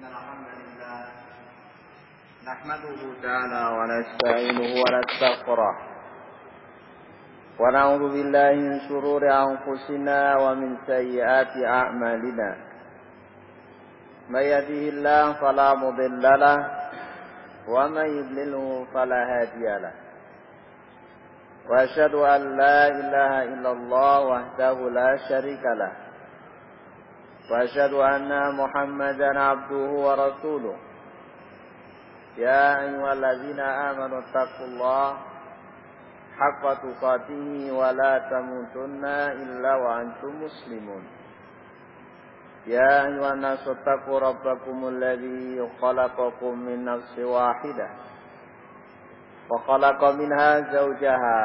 الحمد لله نحمده تعالى ونستعينه ونستغفره ونعوذ بالله من شرور أنفسنا ومن سيئات أعمالنا من يهده الله فلا مضل له ومن يضلله فلا هادي له وأشهد أن لا إله إلا الله وحده لا شريك له وأشهد أن محمدا عبده ورسوله يا أيها الذين آمنوا اتقوا الله حق تقاته ولا تموتن إلا وأنتم مسلمون يا أيها الناس اتقوا ربكم الذي خلقكم من نفس واحدة وخلق منها زوجها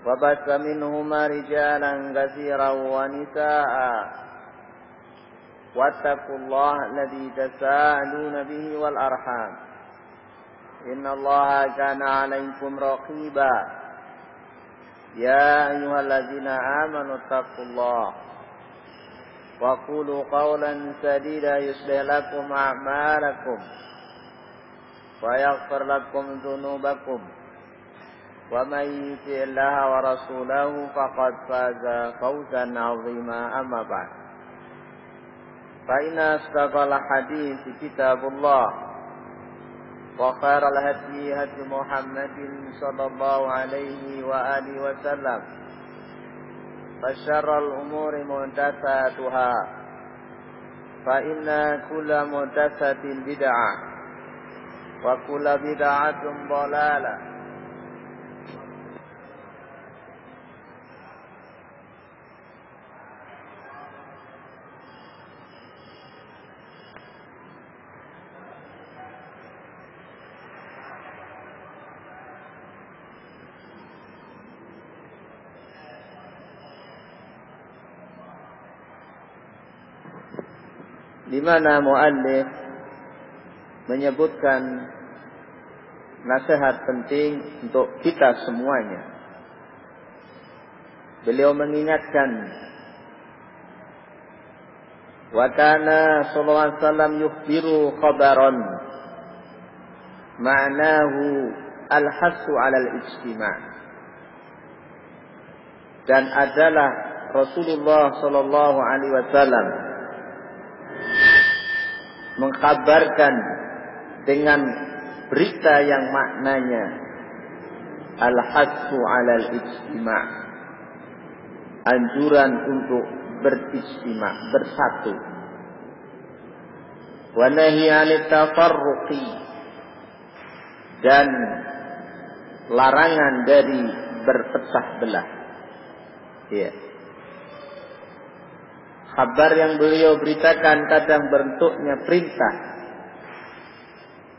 وبث منهما رجالا كثيرا ونساء واتقوا الله الذي تساءلون به والأرحام إن الله كان عليكم رقيبا يا أيها الذين آمنوا اتقوا الله وقولوا قولا سديدا يصلح لكم أعمالكم ويغفر لكم ذنوبكم ومن يطع الله ورسوله فقد فاز فوزا عظيما أما بعد فإن أصدق الحديث كتاب الله وخير الهدي هدي محمد صلى الله عليه وآله وسلم وشر الأمور محدثاتها فإن كل محدثة بدعة وكل بدعة ضلالة di mana muallif menyebutkan nasihat penting untuk kita semuanya. Beliau mengingatkan, wa kana sallallahu alaihi wasallam yukhbiru khabaran ma'nahu al-hassu 'ala al-ijtima'. Dan adalah Rasulullah sallallahu alaihi wasallam mengkabarkan dengan berita yang maknanya al-hassu 'alal ijtima', anjuran untuk berijtima', bersatu. Wa nahyi 'anit tafarruqi, dan larangan dari berpecah belah. Ya. Kabar yang beliau beritakan kadang bentuknya perintah,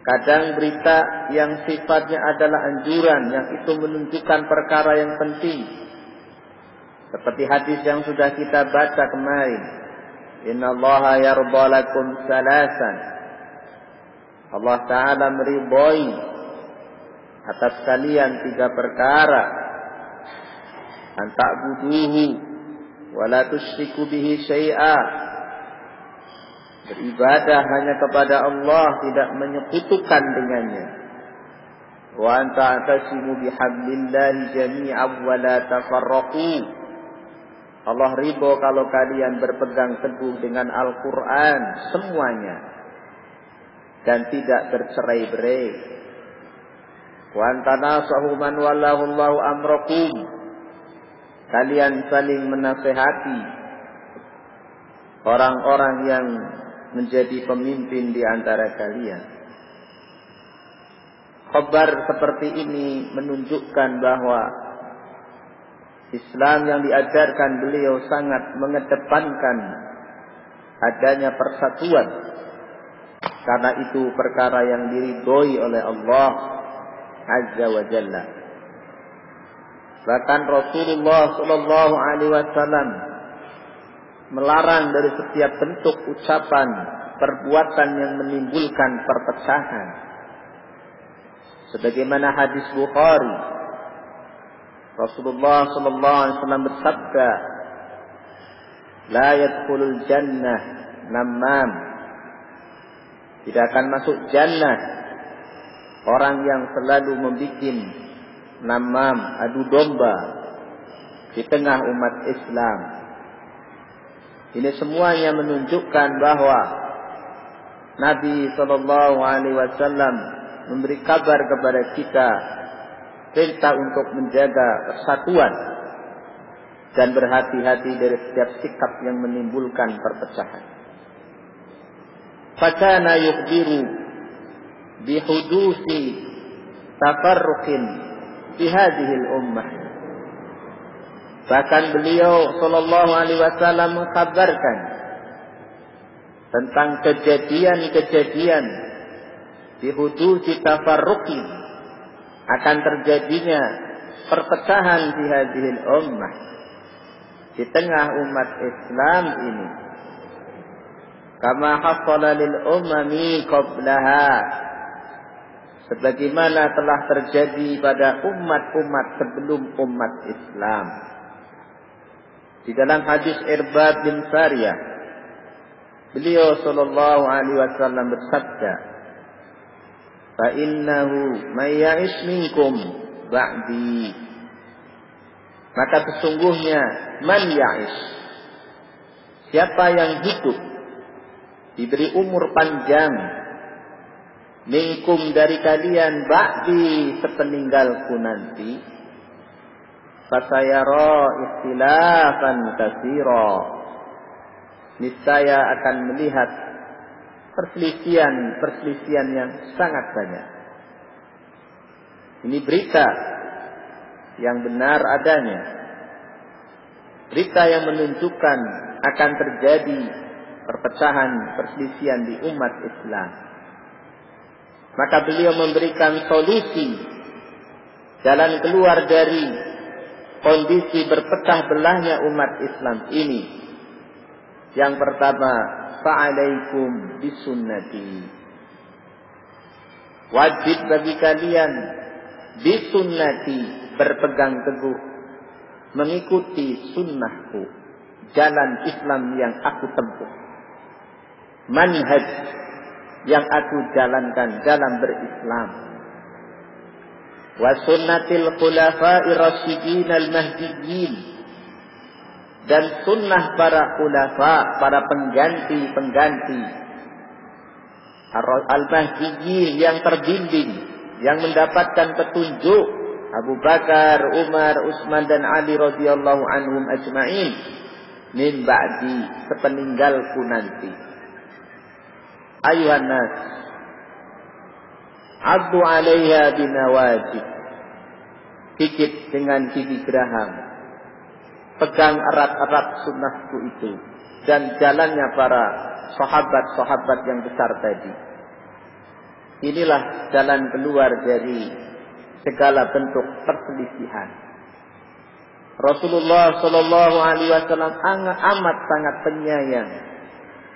kadang berita yang sifatnya adalah anjuran, yang itu menunjukkan perkara yang penting. Seperti hadis yang sudah kita baca kemarin. Innallaha yarda lakum salasan. Allah Ta'ala meridhai atas kalian 3 perkara. An ta'buduhu wa la tusyriku bihi syai'a. Beribadah hanya kepada Allah, tidak menyekutukan dengannya. Wa anta atasimu bihablillahi jami'an wa la tafarraqu. Allah ridho kalau kalian berpegang teguh dengan Al-Quran semuanya dan tidak bercerai-berai. Wa anta nasahu man wallahu Allahu amrakum. Kalian saling menasehati orang-orang yang menjadi pemimpin di antara kalian. Khabar seperti ini menunjukkan bahwa Islam yang diajarkan beliau sangat mengedepankan adanya persatuan, karena itu perkara yang diridhoi oleh Allah Azza wa Jalla. Bahkan Rasulullah sallallahu alaihi wasallam melarang dari setiap bentuk ucapan, perbuatan yang menimbulkan perpecahan. Sebagaimana hadis Bukhari, Rasulullah sallallahu alaihi wasallam bersabda, "La yadkhulul jannah namam Tidak akan masuk jannah orang yang selalu membuat namam, adu domba di tengah umat Islam. Ini semuanya menunjukkan bahwa Nabi SAW memberi kabar kepada kita perintah untuk menjaga persatuan dan berhati-hati dari setiap sikap yang menimbulkan perpecahan. Fakana yukhbiru bihudusi tafarruqin fi hadhihi al-ummah. Bahkan beliau sallallahu alaihi wasallam mengkabarkan tentang kejadian-kejadian bihudusi tafarruqin, akan terjadinya perpecahan di hadhihi al-ummah, di tengah umat Islam ini. Kama hasala lil umami qablaha, sebagaimana telah terjadi pada umat-umat sebelum umat Islam. Di dalam hadis Irbad bin Sariyah, beliau sallallahu alaihi wasallam bersabda, "Fa innahu may ya'ish minkum ba'di." Maka sesungguhnya man ya'ish, siapa yang hidup diberi umur panjang, minkum dari kalian, ba'di sepeninggalku nanti, fasayara ikhtilafan katsira, niscaya akan melihat perselisihan yang sangat banyak. Ini berita yang benar adanya, berita yang menunjukkan akan terjadi perpecahan, perselisihan di umat Islam. Maka beliau memberikan solusi, jalan keluar dari kondisi berpecah belahnya umat Islam ini. Yang pertama, fa'alaikum bisunnati. Wajib bagi kalian bisunnati, berpegang teguh, mengikuti sunnahku, jalan Islam yang aku tempuh, manhaj yang aku jalankan dalam berislam. Wa sunnatil khulafa'ir rasyidin al-mahdiyyin, dan sunnah para khulafa, para pengganti-pengganti al-mahdiyyin yang terbimbing, yang mendapatkan petunjuk, Abu Bakar, Umar, Utsman dan Ali radhiyallahu anhum ajma'in, min ba'di, sepeninggalku nanti. Ayuhan nas, addu 'alaiha binawajib, gigit dengan gigi geraham, pegang erat-erat sunnahku itu dan jalannya para sahabat-sahabat yang besar tadi. Inilah jalan keluar dari segala bentuk perselisihan. Rasulullah sallallahu alaihi wasallam amat sangat penyayang,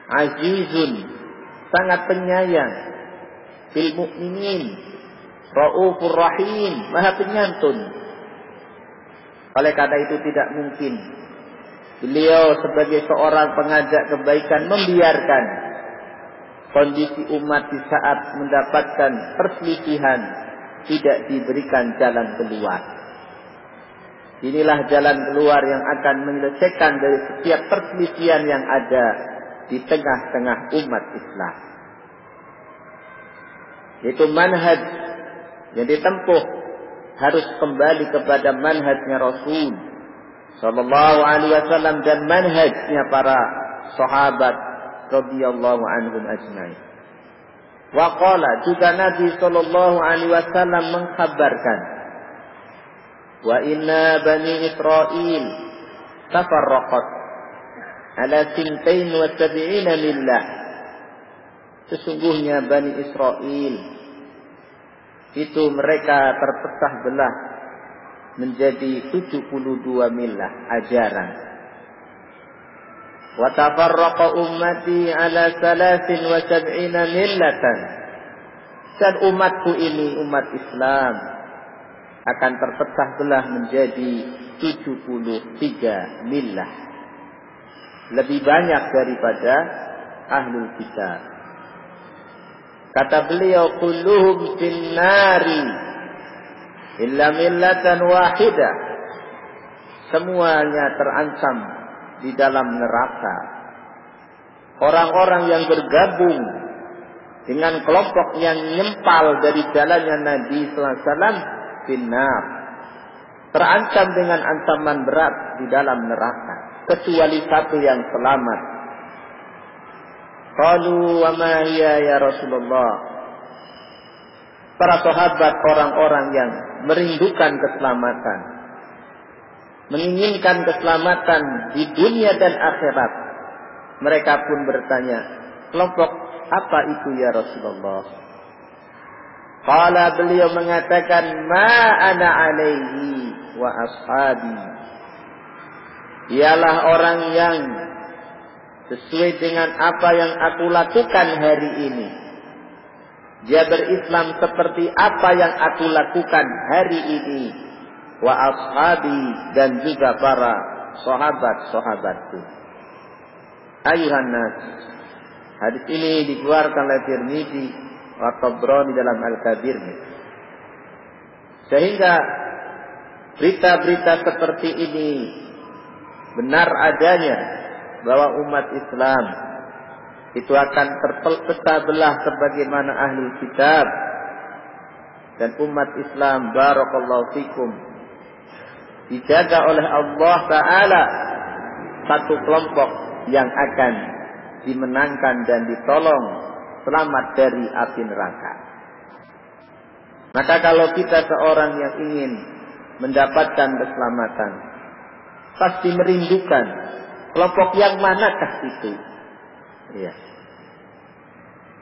azizun, sangat penyayang, bil mukminin, raufur rahim, maha penyantun. Oleh karena itu tidak mungkin beliau sebagai seorang pengajak kebaikan membiarkan kondisi umat di saat mendapatkan perselisihan tidak diberikan jalan keluar. Inilah jalan keluar yang akan menyelesaikan dari setiap perselisihan yang ada di tengah-tengah umat Islam. Yaitu manhaj yang ditempuh harus kembali kepada manhajnya Rasul sallallahu alaihi wasallam dan manhajnya para sahabat radhiyallahu anhum ajmain. Wa qala, juga Nabi sallallahu alaihi wasallam mengkhabarkan, wa inna bani Israil tafarraqat ala 72 millah. Sesungguhnya Bani Israel itu mereka terpecah belah menjadi 72 millah ajaran. Wa tafarraqa ummati ala 73 millatan. Dan umatku ini, umat Islam, akan terpecah belah menjadi 73 millah. Lebih banyak daripada ahlul kitab. Kata beliau, kulluhum finnari illa millatan wahidah. Semuanya terancam di dalam neraka. Orang-orang yang bergabung dengan kelompok yang nyempal dari jalannya Nabi sallallahu alaihi wasallam finnar, terancam dengan ancaman berat di dalam neraka, kecuali satu yang selamat. Qalu wa ma hiya ya Rasulullah. Para sahabat, orang-orang yang merindukan keselamatan, menginginkan keselamatan di dunia dan akhirat, mereka pun bertanya, kelompok apa itu ya Rasulullah? Qala, beliau mengatakan, ma ana alaihi wa ashabi. Ialah orang yang sesuai dengan apa yang aku lakukan hari ini. Dia berislam seperti apa yang aku lakukan hari ini. Wa ashabi, dan juga para sahabat-sahabatku. Ayuhan nas. Hadis ini dikeluarkan oleh Tirmidzi wa Tabrani dalam Al-Kabir. Sehingga berita-berita seperti ini benar adanya, bahwa umat Islam itu akan terpecah belah sebagaimana ahli kitab, dan umat Islam barakallahu fikum dijaga oleh Allah Ta'ala satu kelompok yang akan dimenangkan dan ditolong selamat dari api neraka. Maka kalau kita seorang yang ingin mendapatkan keselamatan, pasti merindukan kelompok yang manakah itu? Ya.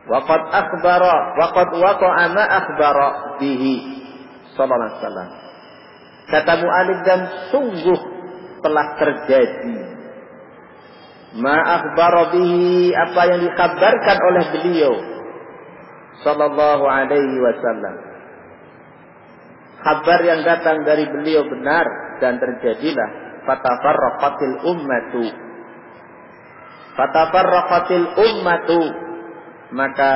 Waqad waqa'a ma akhbara bihi sallallahu alaihi wasallam. Kata mu'alif, dan sungguh telah terjadi ma akhbara bihi, apa yang dikabarkan oleh beliau sallallahu alaihi wasallam. Kabar yang datang dari beliau benar dan terjadilah. Fatafarraqatil ummatu, maka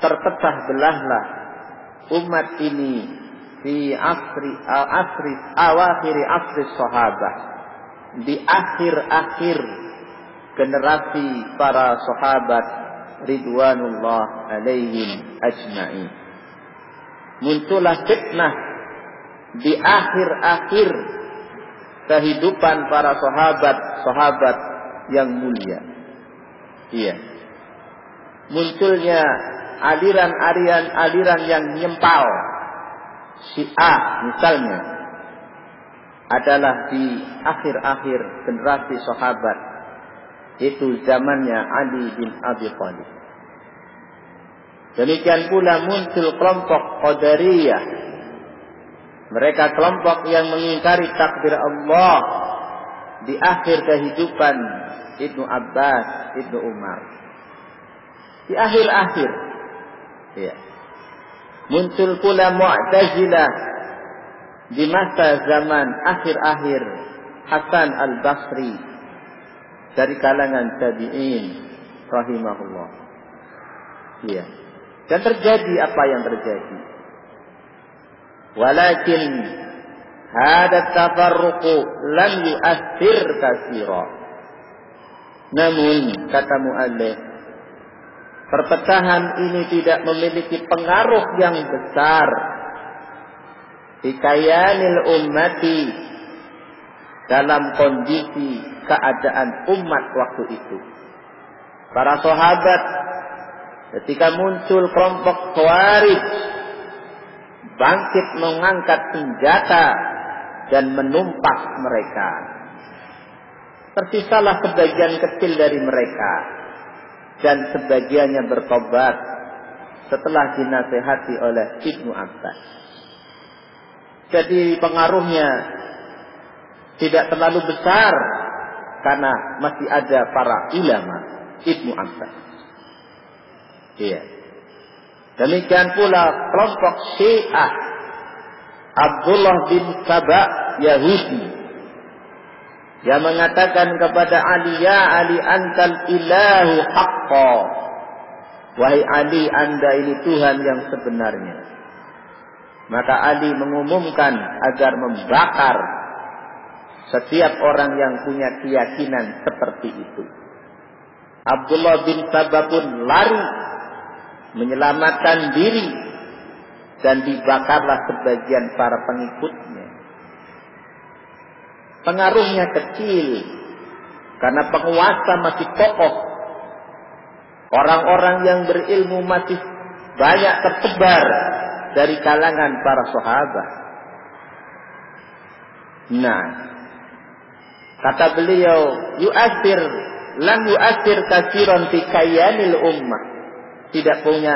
terpecah belahlah umat ini di awakhir asri sahabah, di akhir-akhir generasi para sahabat ridwanullah alaihim ajma'in. Muncullah fitnah di akhir-akhir kehidupan para sahabat-sahabat yang mulia. Iya. Munculnya aliran yang nyempal. Syiah misalnya adalah di akhir-akhir generasi sahabat. Itu zamannya Ali bin Abi Thalib. Demikian pula muncul kelompok Qadariyah. Mereka kelompok yang mengingkari takdir Allah di akhir kehidupan Ibnu Abbas, Ibnu Umar. Di akhir-akhir. Ya. Muncul pula Mu'tazilah di masa zaman akhir-akhir Hasan al-Basri dari kalangan tabi'in rahimahullah. Ya. Dan terjadi apa yang terjadi. Walakin hada tafarruqu lam yu'athir katsira. Namun kata muallif, perpecahan ini tidak memiliki pengaruh yang besar di kayanil ummati, dalam kondisi keadaan umat waktu itu. Para sahabat ketika muncul kelompok Khawarij bangkit mengangkat senjata dan menumpas mereka. Tersisalah sebagian kecil dari mereka, dan sebagiannya bertobat setelah dinasehati oleh Ibnu Abbas. Jadi pengaruhnya tidak terlalu besar karena masih ada para ulama Ibnu Abbas. Iya. Demikian pula kelompok Syiah Abdullah bin Saba Yahudi yang mengatakan kepada Ali, ya Ali antal ilahu haqqa, Wahai Ali, Anda ini Tuhan yang sebenarnya. Maka Ali mengumumkan agar membakar setiap orang yang punya keyakinan seperti itu. Abdullah bin Sabah pun lari menyelamatkan diri dan dibakarlah sebagian para pengikutnya. Pengaruhnya kecil karena penguasa masih kokoh. Orang-orang yang berilmu masih banyak tersebar dari kalangan para sahabat. Nah, kata beliau, lam yu'athir katsiran fi kayanil ummah. Tidak punya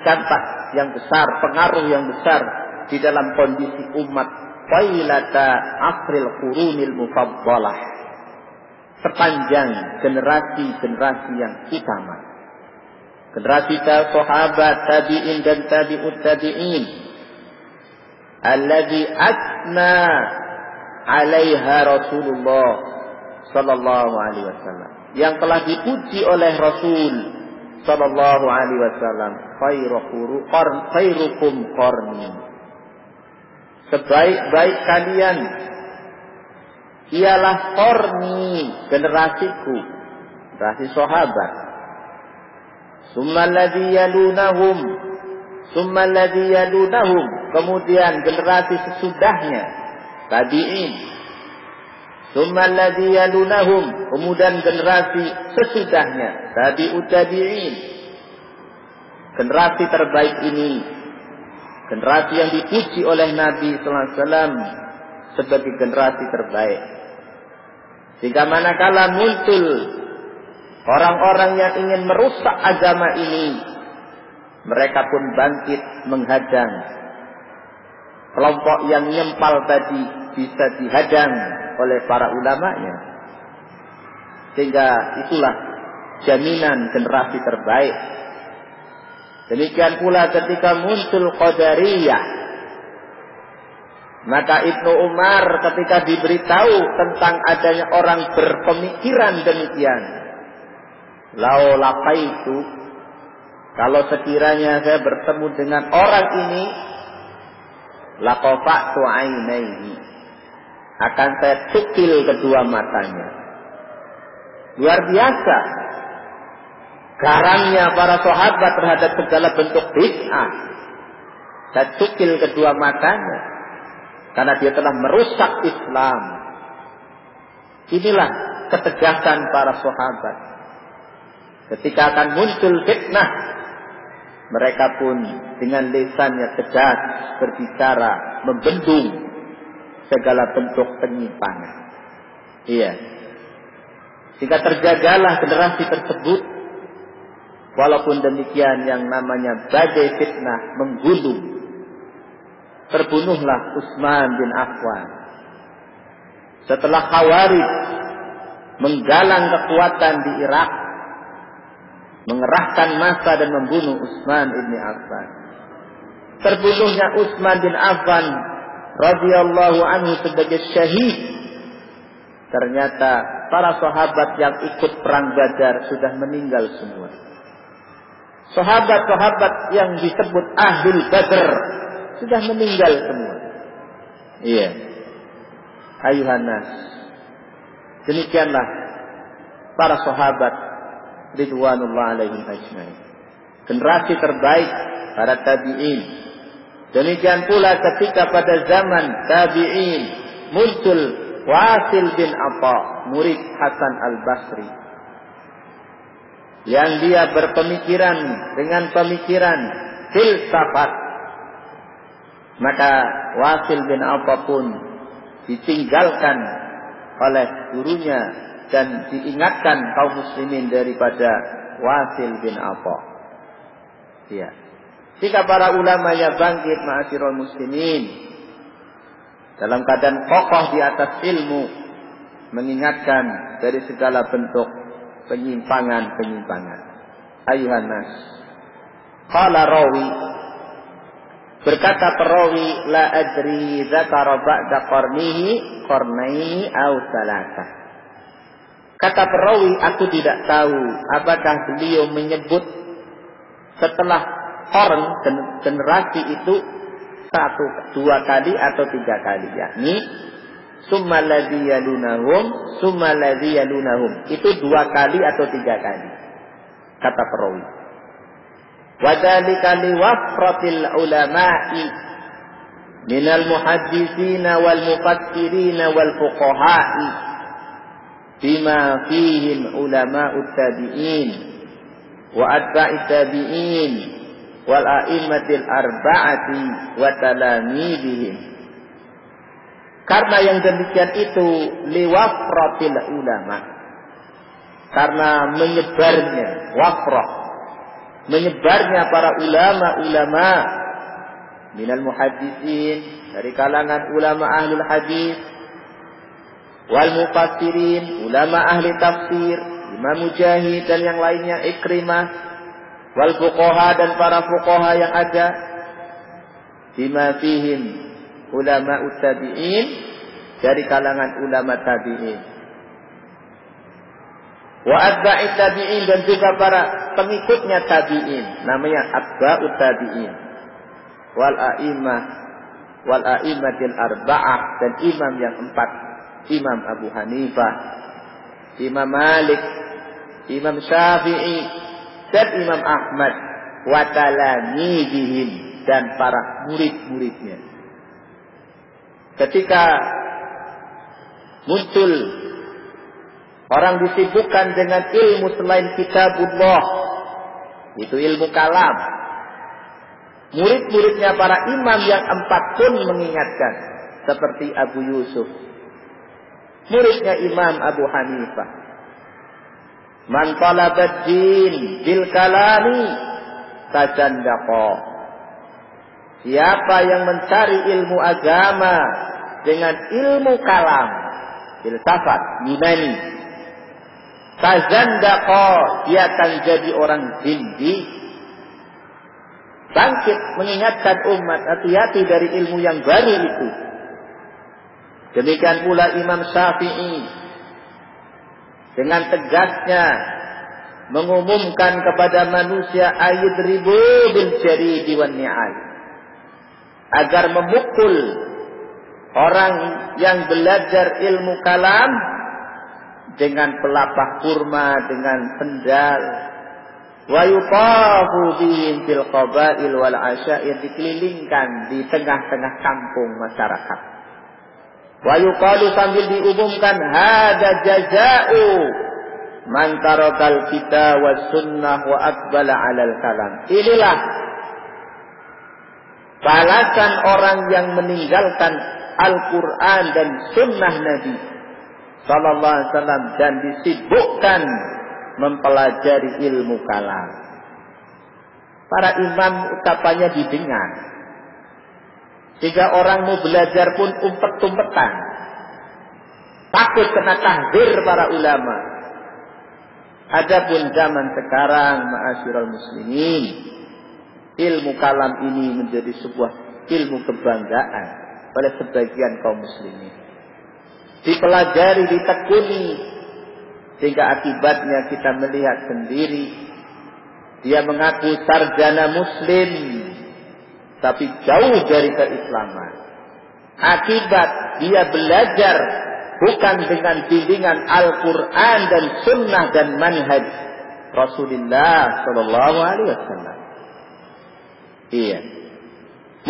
dampak yang besar, pengaruh yang besar di dalam kondisi umat qailata asril qurunil mufaddalah. Sepanjang generasi-generasi yang utama. Generasi sahabat, tabi'in dan tabi'ut tabi'in. Alladzi asna 'alaiha Rasulullah sallallahu alaihi wasallam. Yang telah dipuji oleh Rasul sallallahu alaihi wasallam, khairukum qarni. Sebaik-baik kalian ialah qarni, generasiku, generasi sahabat. Summa alladhi yalunahum, kemudian generasi sesudahnya, tabi'in. Summa alladhi yalunahum, kemudian generasi sesudahnya, tabi'ut tabi'in. Generasi terbaik ini, generasi yang dipuji oleh Nabi sallallahu alaihi wasallam sebagai generasi terbaik. Jika manakala muncul orang-orang yang ingin merusak agama ini, mereka pun bangkit menghadang. Kelompok yang nyempal tadi bisa dihadang oleh para ulamanya. Sehingga itulah jaminan generasi terbaik. Demikian pula ketika muncul Qadariyah, maka Ibnu Umar ketika diberitahu tentang adanya orang berpemikiran demikian, lau laqaitu, kalau sekiranya saya bertemu dengan orang ini, laqafa'tu ainaihi, akan saya cukil kedua matanya. Luar biasa garangnya para sahabat terhadap segala bentuk bid'ah. Saya cukil kedua matanya karena dia telah merusak Islam. Inilah ketegasan para sahabat. Ketika akan muncul fitnah, mereka pun dengan lisannya tegas berbicara, membendung segala bentuk penyimpangan. Iya. Jika terjagalah generasi tersebut, walaupun demikian yang namanya badai fitnah menggulung. Terbunuhlah Utsman bin Affan. Setelah Khawarij menggalang kekuatan di Irak, mengerahkan massa dan membunuh Utsman bin Affan. Terbunuhnya Utsman bin Affan radhiyallahu anhu sebagai syahid. Ternyata para sahabat yang ikut perang Badar sudah meninggal semua. Sahabat-sahabat yang disebut Ahlul Badr sudah meninggal semua. Iya. Ayuhan nas. Demikianlah para sahabat ridwanullah alaihim ajmain. Generasi terbaik para tabi'in. Demikian pula ketika pada zaman tabi'in muncul Wasil bin Atha, murid Hasan al-Basri, yang dia berpemikiran dengan pemikiran filsafat. Maka Wasil bin Atha pun ditinggalkan oleh gurunya dan diingatkan kaum muslimin daripada Wasil bin Atha. Ya. Jika para ulamanya bangkit ma'asyiral muslimin dalam keadaan kokoh di atas ilmu, mengingatkan dari segala bentuk penyimpangan-penyimpangan. Ayuhan nas. Qala rawi, berkata perawi, la adri dzakara ba'da qarnaini aw salasah. Kata perawi, aku tidak tahu apakah beliau menyebut setelah korn generasi itu 1, 2 kali atau 3 kali, yakni summal ladzi yalunahum itu 2 kali atau 3 kali, kata perawi. Wadzalika liwafratil ulama'i minal muhadditsina wal mufassirina wal fuqaha'i bima fihim ulama'ut tabi'in wa atba'it tabi'in wal a'immatil arba'ati wa talamidihim. Karena yang demikian itu liwafratil ulama, karena menyebarnya wafrah, menyebarnya para ulama-ulama minal muhaddisin, dari kalangan ulama ahlul hadis, wal mufassirin, ulama ahli tafsir, Imam Mujahid dan yang lainnya, Ikrimah, wal fuqaha dan para fuqaha yang ada, bima fihim ulama tabi'in, dari kalangan ulama tabi'in, wa atba'i tabi'in, dan juga para pengikutnya tabi'in, namanya atba'ut tabi'in, wal a'immatil arba'ah, dan imam yang 4, Imam Abu Hanifah, Imam Malik, Imam Syafi'i, dan Imam Ahmad, wa talamidihim, dan para murid-muridnya. Ketika muncul orang disibukkan dengan ilmu selain kitabullah, itu ilmu kalam, murid-muridnya para imam yang 4 pun mengingatkan, seperti Abu Yusuf, muridnya Imam Abu Hanifah, man talabad din bil kalami tajandaqa, siapa yang mencari ilmu agama dengan ilmu kalam, filsafat Yunani, tajandaqa, dia akan jadi orang zindi. Bangkit mengingatkan umat, hati-hati dari ilmu yang baru itu. Demikian pula Imam Syafi'i dengan tegasnya mengumumkan kepada manusia ayudribu bil jaridi wan ni'al, agar memukul orang yang belajar ilmu kalam dengan pelapah kurma, dengan sendal. Wa yuqafu bihim fil qabail wal asyair, dikelilingkan di tengah-tengah kampung masyarakat. Wa yuqalu, sambil diumumkan, hada jaza'u man tarakal kitab was sunnah wa aqbala 'alal kalam. Inilah balasan orang yang meninggalkan Al-Quran dan sunnah Nabi sallallahu alaihi wasallam dan disibukkan mempelajari ilmu kalam. Para imam ucapannya didengar, sehingga orang mau belajar pun umpet-umpetan, takut kena tahzir para ulama. Adapun zaman sekarang, ma'asyiral muslimin, ilmu kalam ini menjadi sebuah ilmu kebanggaan oleh sebagian kaum muslimin. Dipelajari, ditekuni, sehingga akibatnya kita melihat sendiri, dia mengaku sarjana muslim, tapi jauh dari keislaman. Akibat dia belajar bukan dengan bimbingan Al-Quran dan sunnah dan manhaj Rasulullah Sallallahu Alaihi Wasallam. Iya.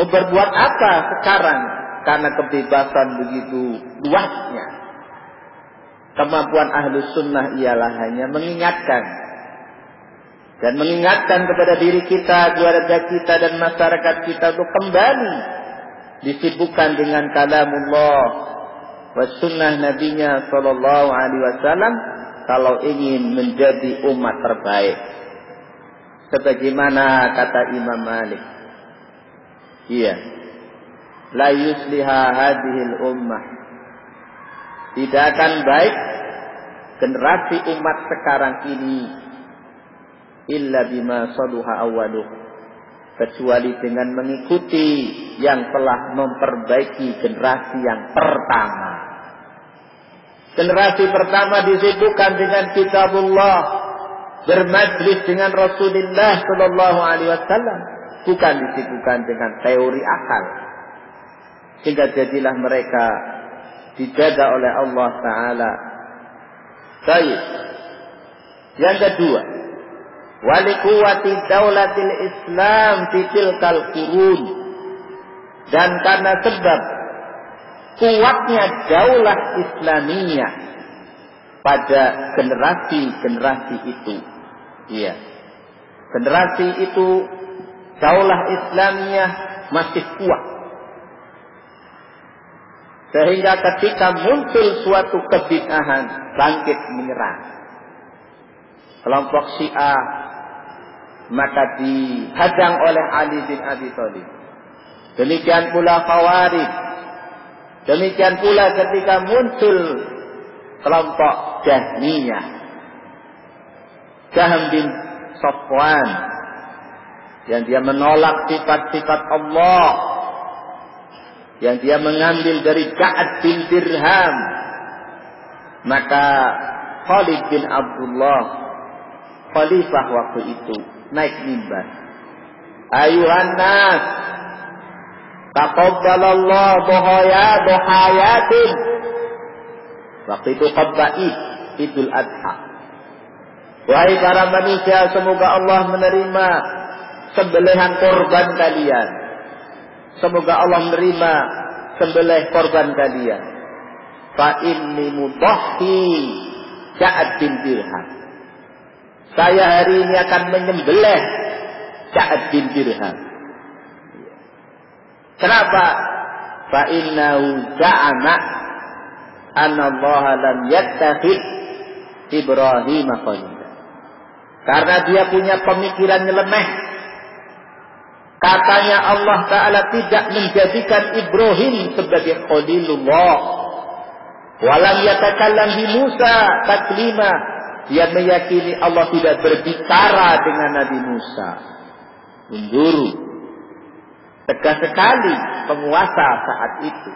Mau berbuat apa sekarang? Karena kebebasan begitu luasnya. Kemampuan Ahlus Sunnah ialah hanya mengingatkan. Dan mengingatkan kepada diri kita, keluarga kita, dan masyarakat kita untuk kembali disibukkan dengan kalamullah wa sunnah nabinya sallallahu alaihi wasallam kalau ingin menjadi umat terbaik. Sebagaimana kata Imam Malik, iya, la yusliha hadhil ummah, tidak akan baik generasi umat sekarang ini illa bima saluha awwaluh, kecuali dengan mengikuti yang telah memperbaiki generasi yang pertama. Generasi pertama disibukkan dengan kitabullah, bermajlis dengan Rasulullah sallallahu alaihi wasallam, bukan disibukkan dengan teori akal. Sehingga jadilah mereka dijaga oleh Allah Ta'ala. Baik. Yang kedua, walikuwati daulatil Islam fi tilkal qurun. Dan karena sebab kuatnya daulah Islamiyah pada generasi-generasi itu. Iya. Generasi itu daulah Islamiyah masih kuat. Sehingga ketika muncul suatu kebid'ahan, bangkit menyerang kelompok Syiah, maka dihadang oleh Ali bin Abi Thalib. Demikian pula Khawarij. Demikian pula ketika muncul kelompok Jahmiyah, Jahm bin Safwan, yang dia menolak sifat-sifat Allah, yang dia mengambil dari Ka'ab bin Dirham, maka Khalid bin Abdullah, khalifah waktu itu, naik mimbar. Ayuhan nas, taqabbalallahu dhahayatin. Waktu itu Qaba'id, Idul Adha. Wahai para manusia, semoga Allah menerima sembelihan korban kalian. Semoga Allah menerima sembelih korban kalian. Fa inni mudahhi Ka'ab bin Dirham. Saya hari ini akan menyembelih Ka'ab bin Dirham. Kenapa? Fa innahu za'ama anna Allah lam yattakhid Ibrahim khalila. Karena dia punya pemikiran nyeleneh. Katanya Allah Ta'ala tidak menjadikan Ibrahim sebagai Khalilullah. Walam yatakallam bi Musa taklima. Dia meyakini Allah tidak berbicara dengan Nabi Musa. Mundur. Tegas sekali penguasa saat itu.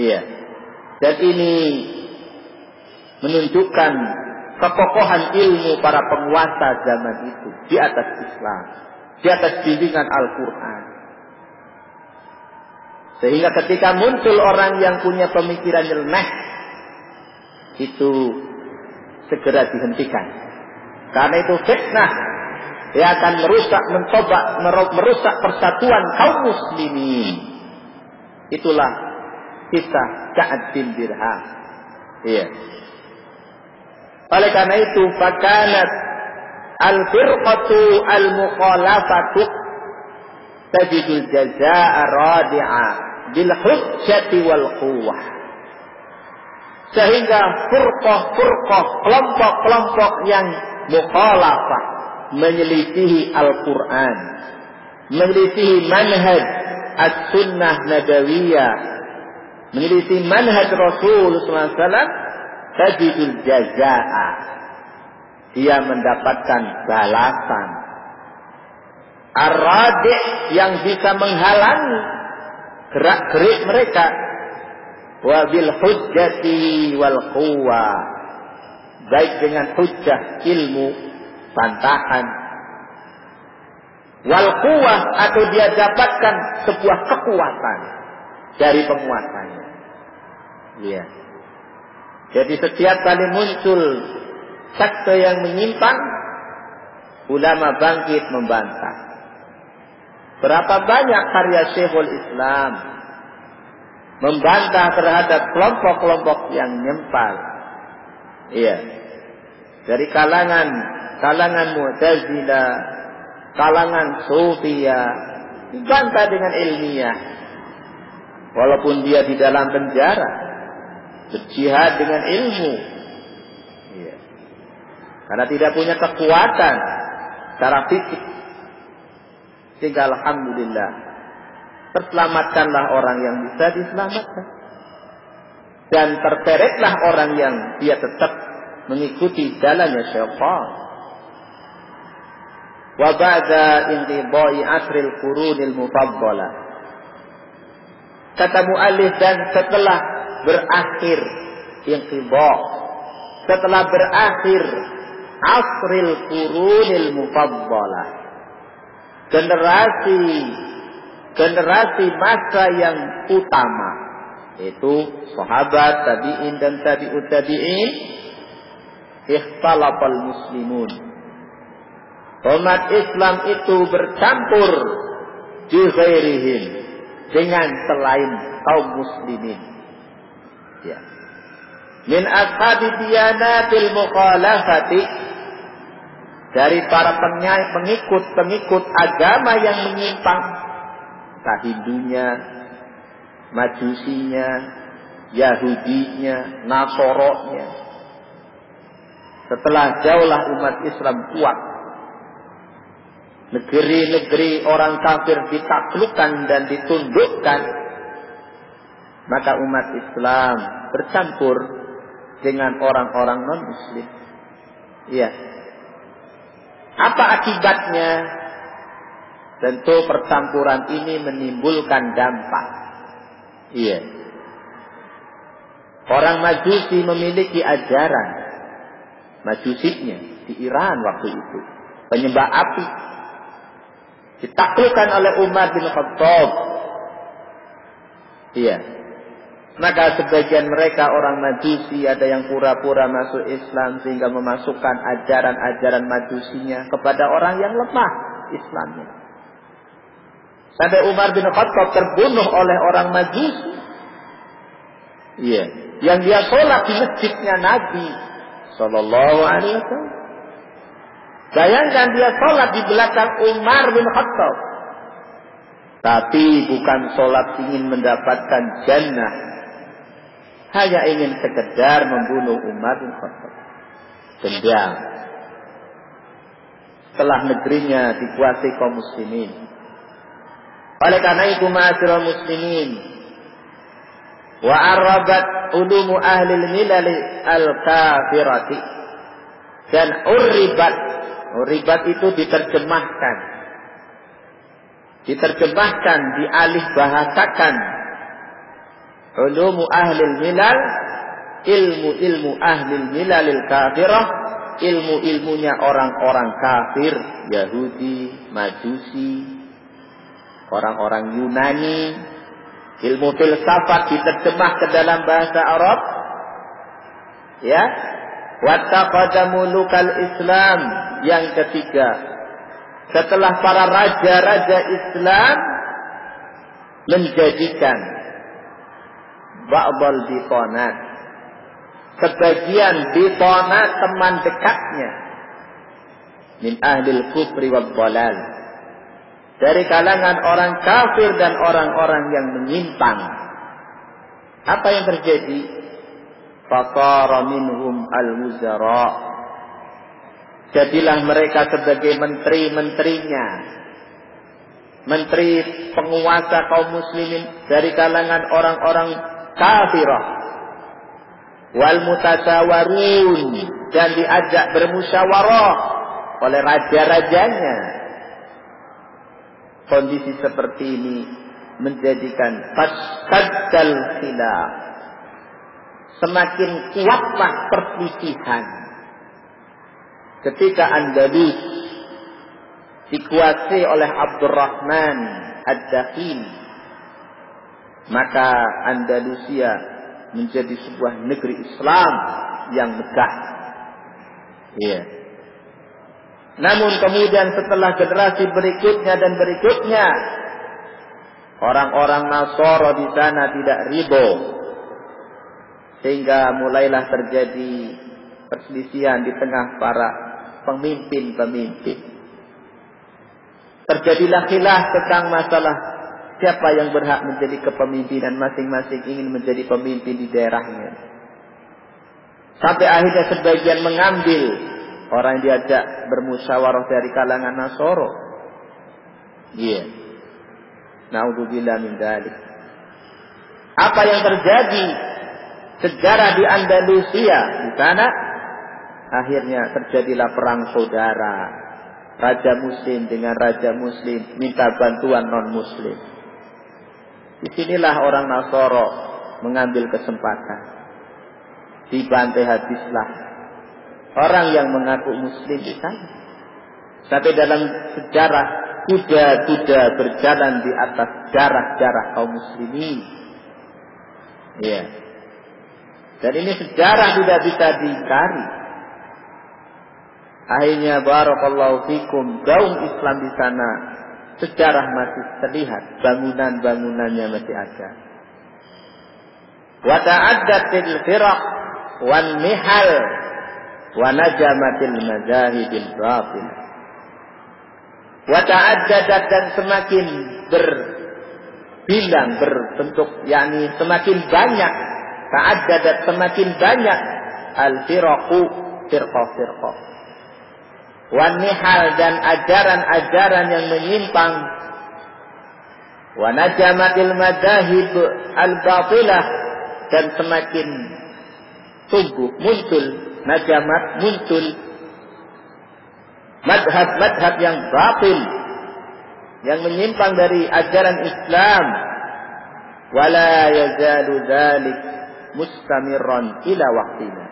Iya. Dan ini menunjukkan kekokohan ilmu para penguasa zaman itu di atas Islam, di atas bimbingan Al-Quran. Sehingga ketika muncul orang yang punya pemikiran nyeleneh, itu segera dihentikan. Karena itu fitnah, dia akan merusak persatuan kaum muslimin. Itulah kisah Ka'ab bin Dirham. Iya. Oleh karena itu, fakanat al-firqatu al-mukhalafatu tajidul jazaa'a radi'a bil hujjati wal quwwah. Sehingga furqah-furqah, kelompok-kelompok yang mukhalafah, menyelisihi Al-Quran, menyelisihi manhaj as-sunnah nabawiyah, menyelisihi manhaj Rasul SAW, tajidul jazaa'a, dia mendapatkan balasan ar-radi' yang bisa menghalangi gerak-gerik mereka, wa bil hujjati wal quwwa, baik dengan hujjah ilmu, bantahan, wal quwwah, atau dia dapatkan sebuah kekuatan dari penguasanya. Iya. Jadi setiap kali muncul sekte yang menyimpang, ulama bangkit membantah. Berapa banyak karya Syekhul Islam membantah terhadap kelompok-kelompok yang nyempal. Iya. Dari kalangan Mu'tazilah, kalangan Sufiyah, dibantah dengan ilmiah. Walaupun dia di dalam penjara, berjihad dengan ilmu. Iya. Karena tidak punya kekuatan secara fisik. Sehingga alhamdulillah, terselamatkanlah orang yang bisa diselamatkan. Dan terperetlah orang yang dia tetap mengikuti jalannya syaitan. Wa ba'da intibai asril qurunil mufaddalah. Kata mu'allif, dan setelah berakhir intiba, setelah berakhir asril qurunil mufaddalah. Generasi masa yang utama, yaitu sahabat, tabi'in dan tabi'ut tabi'in. Ikhtalafal muslimun. Umat Islam itu bercampur bi ghairihim, dengan selain kaum muslimin. Ya. Min ashabi diyanatil mukhalafati, dari para pengikut agama yang menyimpang, entah Hindunya, Majusinya, Yahudinya, Nasoronya. Setelah jauhlah umat Islam kuat, negeri-negeri orang kafir ditaklukkan dan ditundukkan, maka umat Islam bercampur dengan orang-orang non-muslim. Iya. Apa akibatnya? Tentu percampuran ini menimbulkan dampak. Iya. Orang Majusi memiliki ajaran Majusinya di Iran waktu itu, penyembah api, ditaklukkan oleh Umar bin Khattab. Iya. Maka sebagian mereka orang Majusi, ada yang pura-pura masuk Islam sehingga memasukkan ajaran-ajaran Majusinya kepada orang yang lemah Islamnya. Sampai Umar bin Khattab terbunuh oleh orang Majusi. Iya, yang dia sholat di masjidnya Nabi Sallallahu Alaihi Wasallam. Bayangkan dia sholat di belakang Umar bin Khattab. Tapi bukan sholat ingin mendapatkan jannah, hanya ingin sekedar membunuh Umar bin Khattab. Dendam. Setelah negerinya dikuasai kaum muslimin. Oleh karena itu ma'asyiral muslimin, wa arabat ulumu ahli milal al-kafirati, dan uribat itu diterjemahkan, dialih bahasakan. Ulumu ahli milal, ilmu ahli milalil kafirah, ilmunya orang-orang kafir, Yahudi, Majusi, orang-orang Yunani. Ilmu filsafat diterjemah ke dalam bahasa Arab. Ya. Wattaqada mulukal Islam. Yang ketiga, setelah para raja-raja Islam menjadikan ba'dal bitonat, sebagian bitonat teman dekatnya, min ahlil kufri wad dhalal, dari kalangan orang kafir dan orang-orang yang menyimpang. Apa yang terjadi? Fatara minhum al-wuzara, jadilah mereka sebagai menteri-menterinya, menteri penguasa kaum muslimin dari kalangan orang-orang kafirah. Wal mutasyawarun, dan diajak bermusyawarah oleh raja-rajanya. Kondisi seperti ini menjadikan fashaddal khilaf, semakin kuatlah perselisihan. Ketika Andalus dikuasai oleh Abdurrahman Ad-Dakhil, maka Andalusia menjadi sebuah negeri Islam yang megah. Iya. Namun kemudian setelah generasi berikutnya dan berikutnya, orang-orang Nasara di sana tidak ridho, sehingga mulailah terjadi perselisihan di tengah para pemimpin-pemimpin. Terjadilah khilaf tentang masalah siapa yang berhak menjadi kepemimpinan, masing-masing ingin menjadi pemimpin di daerahnya. Sampai akhirnya sebagian mengambil orang yang diajak bermusyawarah dari kalangan Nasara. Iya. Naudzubillah min dzalik. Apa yang terjadi? Sejarah di Andalusia di sana, akhirnya terjadilah perang saudara. Raja muslim dengan raja muslim minta bantuan non-muslim. Disinilah orang Nasara mengambil kesempatan. Dibantai habislah orang yang mengaku muslim di sana. Tapi dalam sejarah kuda-kuda berjalan di atas darah-darah kaum muslimin. Iya. Dan ini sejarah tidak bisa diingkari. Akhirnya barakallahu fikum, gaung Islam di sana sejarah masih terlihat, bangunan-bangunannya masih ada. Wa ta'addatil firaq wan nihal wa najamatil mazahibil batil. Wa ta'addadat, dan semakin berbilang, berbentuk, yakni semakin banyak, ta'addadat semakin banyak, al-firaqu, firqah-firqah. Wan nihal, dan ajaran-ajaran yang menyimpang. Wa najamatil madzahib al-batilah, dan semakin tumbuh, muncul, najamat, muncul madhab-madhab yang batil, yang menyimpang dari ajaran Islam. Wala yazalu dzalik mustamirran ila waqtina.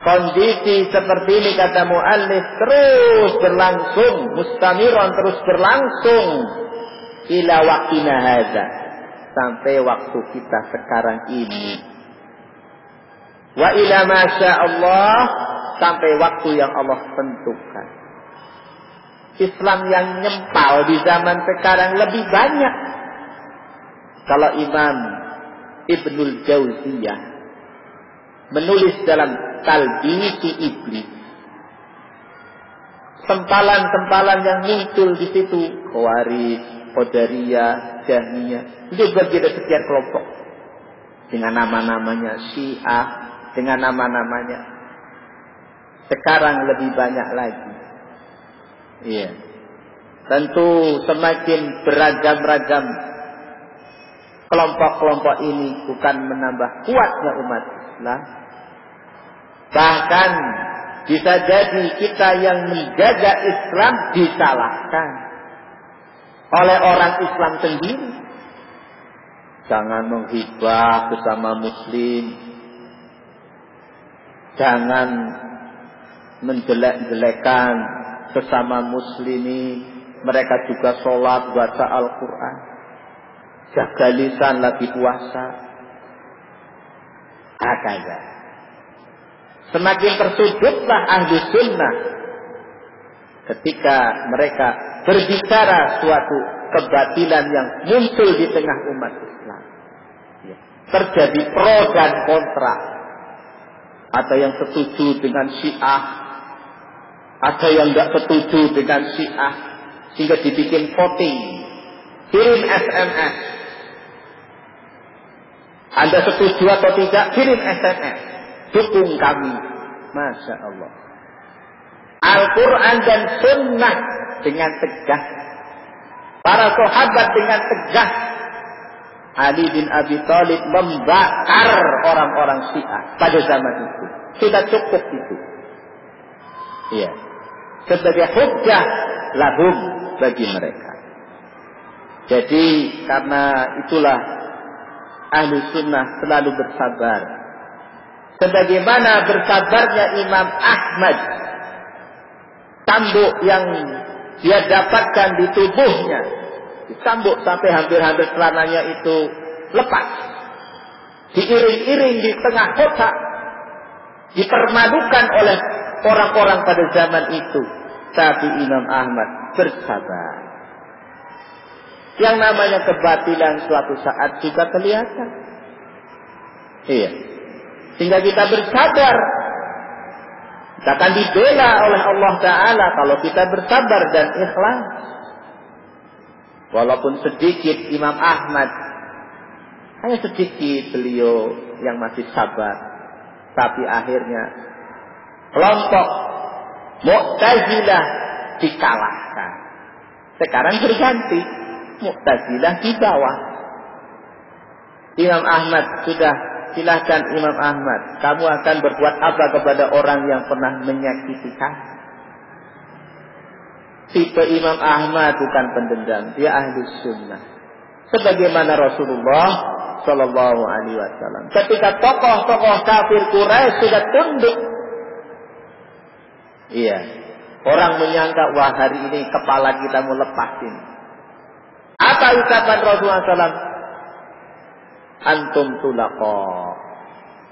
Kondisi seperti ini, kata muallif, terus berlangsung, mustamiron, terus berlangsung, ila waqtina hadza, sampai waktu kita sekarang ini. Wa ila ma syaa Allah, sampai waktu yang Allah tentukan. Islam yang nyempal di zaman sekarang lebih banyak. Kalau Imam Ibnul Jauziyah menulis dalam Talbisi Iblis, sempalan-sempalan yang muncul di situ, Khawarij, Qadariyah, Jahmiyah, itu berbeda sekian kelompok dengan nama-namanya, Syiah dengan nama-namanya. Sekarang lebih banyak lagi. Iya. Tentu semakin beragam-ragam kelompok-kelompok ini bukan menambah kuatnya umat Islam. Bahkan bisa jadi kita yang menjaga Islam disalahkan oleh orang Islam sendiri. Jangan menghibah sesama muslim. Jangan menjelek-jelekan sesama muslimin. Mereka juga sholat, baca Al-Quran, jaga lisan, lagi puasa. Hakada. Semakin tersudutlah ahli sunnah ketika mereka berbicara suatu kebatilan yang muncul di tengah umat Islam. Terjadi pro dan kontra. Ada yang setuju dengan Syiah, ada yang tidak setuju dengan Syiah, sehingga dibikin voting, kirim SMS. Anda setuju atau tidak, kirim SMS, dukung kami. Masya Allah. Al-Quran dan Sunnah dengan tegas, para sahabat dengan tegas. Ali bin Abi Thalib membakar orang-orang Syiah pada zaman itu. Sudah cukup itu. Iya. Sebagai hujjah lahum, bagi mereka. Jadi karena itulah ahli sunnah selalu bersabar. Sebagaimana bersabarnya Imam Ahmad, cambuk yang dia dapatkan di tubuhnya, dicambuk sampai hampir-hampir celananya itu lepas, diiring-iring di tengah kota, dipermalukan oleh orang-orang pada zaman itu. Tapi Imam Ahmad bersabar. Yang namanya kebatilan suatu saat juga kelihatan. Iya. Sehingga kita bersabar. Kita akan dibela oleh Allah Ta'ala kalau kita bersabar dan ikhlas. Walaupun sedikit Imam Ahmad, hanya sedikit beliau yang masih sabar. Tapi akhirnya kelompok Mu'tazilah dikalahkan. Sekarang berganti, Mu'tazilah di bawah. Imam Ahmad sudah, silahkan Imam Ahmad, kamu akan berbuat apa kepada orang yang pernah menyakiti kamu? Tipe Imam Ahmad bukan pendendam, dia ahli sunnah. Sebagaimana Rasulullah Sallallahu Alaihi Wasallam, ketika tokoh-tokoh kafir Quraisy sudah tunduk Iya. Orang menyangka, wah hari ini kepala kita mau lepasin. Apa ucapan Rasulullah SAW? Antum tulaqa.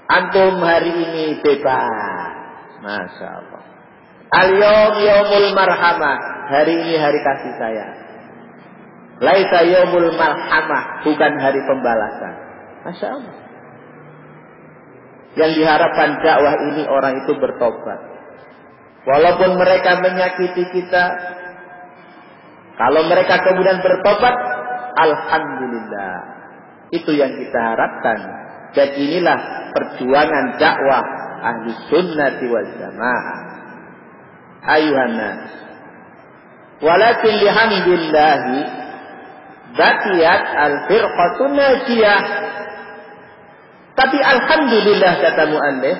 Antum hari ini bebas. Masya Allah. Al-yawm yawmul marhamah. Hari ini hari kasih sayang. Laisa yawmul marhamah. Bukan hari pembalasan. Masya Allah. Yang diharapkan dakwah ini orang itu bertobat. Walaupun mereka menyakiti kita, kalau mereka kemudian bertobat, alhamdulillah. Itu yang kita harapkan. Dan inilah perjuangan dakwah ahli sunnati wal jamaah. Ayuhan nas. Walakin bihamdillahi baqiyat al-firqatun najiyah. Tapi alhamdulillah kata muallif,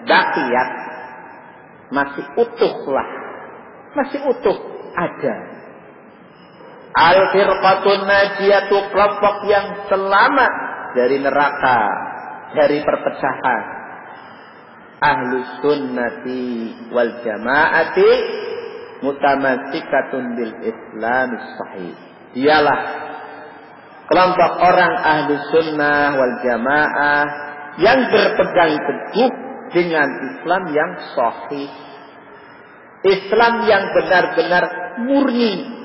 baqiyat, masih utuhlah. Masih utuh ada. Al-firqatun najiyah itu kelompok yang selamat dari neraka, dari perpecahan. Ahlus sunnati wal jamaati mutamassikatun bil Islam sahih. Dialah kelompok orang ahlus sunnah wal jamaah yang berpegang teguh dengan Islam yang sahih. Islam yang benar-benar murni.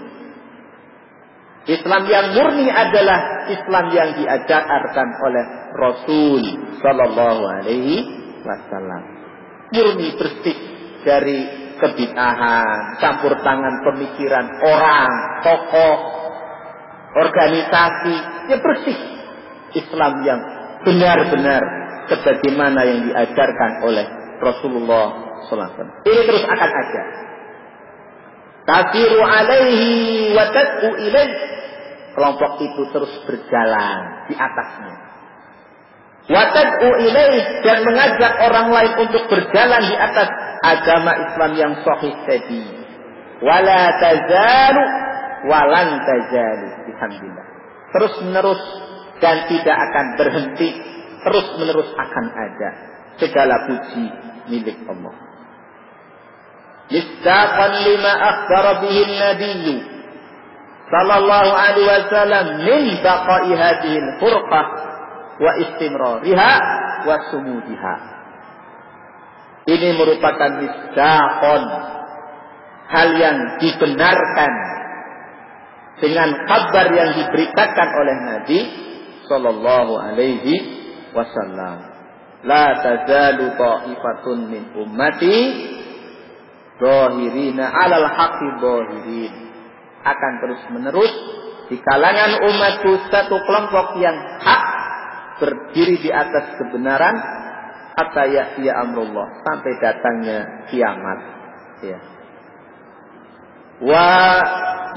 Islam yang murni adalah Islam yang diajarkan oleh Rasul sallallahu alaihi wasallam. Murni bersih dari kebid'ahan, campur tangan pemikiran orang, tokoh, organisasi, ya bersih. Islam yang benar-benar sebagaimana yang diajarkan oleh Rasulullah sallallahu alaihi wasallam. Ini terus akan ada. Tasiru alaihi wa tad'u ilaihi. Kelompok itu terus berjalan di atasnya. Wa tad'u ilaihi, dan mengajak orang lain untuk berjalan di atas agama Islam yang sahih tadi. Wala tazalu walan tazalu. Alhamdulillah. Terus menerus dan tidak akan berhenti. Terus menerus akan ada. Segala puji milik Allah. Mistaqan lima akhbara bihi an-nabiy sallallahu alaihi wasallam min baqa'i hadhihi al-furqah wa istimrariha wa sumudiha. Ini merupakan mistaqan, hal yang dibenarkan dengan kabar yang diberitakan oleh Nabi sallallahu alaihi wasallam. La tazalu ta'ifatun min ummati zahirina 'alal haqqi zahirin. Akan terus menerus di kalangan umatku satu kelompok yang hak berdiri di atas kebenaran hatta ya'tiya amrullah, sampai datangnya kiamat. Ya. Wa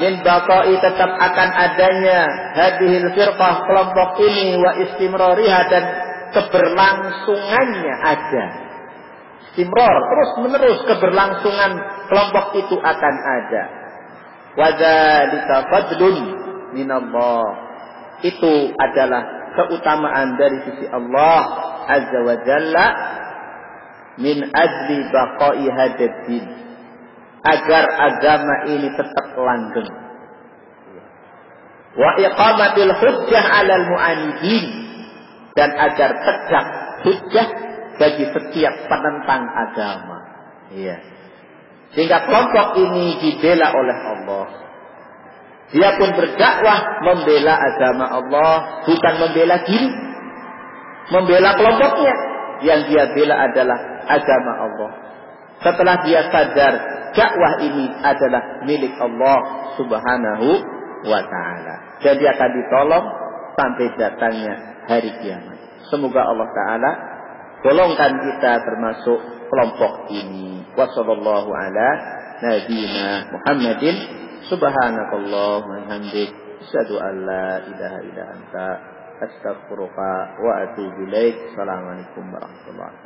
min baqa'i, tetap akan adanya hadhil firqah, kelompok ini, wa istimrariha, dan keberlangsungannya ada. Istimrar, terus menerus keberlangsungan kelompok itu akan ada. Wa dzalika fadlun minallah. Itu adalah keutamaan dari sisi Allah Azza wa Jalla, min ajli baqa'i hadzal din, agar agama ini tetap langgeng. Wa iqamatil hujjah 'alal mu'anidin, dan agar tegak hujjah bagi setiap penentang agama. Iya. Sehingga kelompok ini dibela oleh Allah. Dia pun berdakwah membela agama Allah, bukan membela diri, membela kelompoknya. Yang dia bela adalah agama Allah. Setelah dia sadar dakwah ini adalah milik Allah Subhanahu wa ta'ala, dan dia akan ditolong sampai datangnya hari kiamat. Semoga Allah Ta'ala golongkan kita termasuk kelompok ini. Wassallallahu ala nabiyyina Muhammadin. Subhanakallahumma wa bihamdik, asyhadu an la ilaha illa anta, astaghfiruka wa atubu ilaik. Assalamualaikum warahmatullahi wabarakatuh.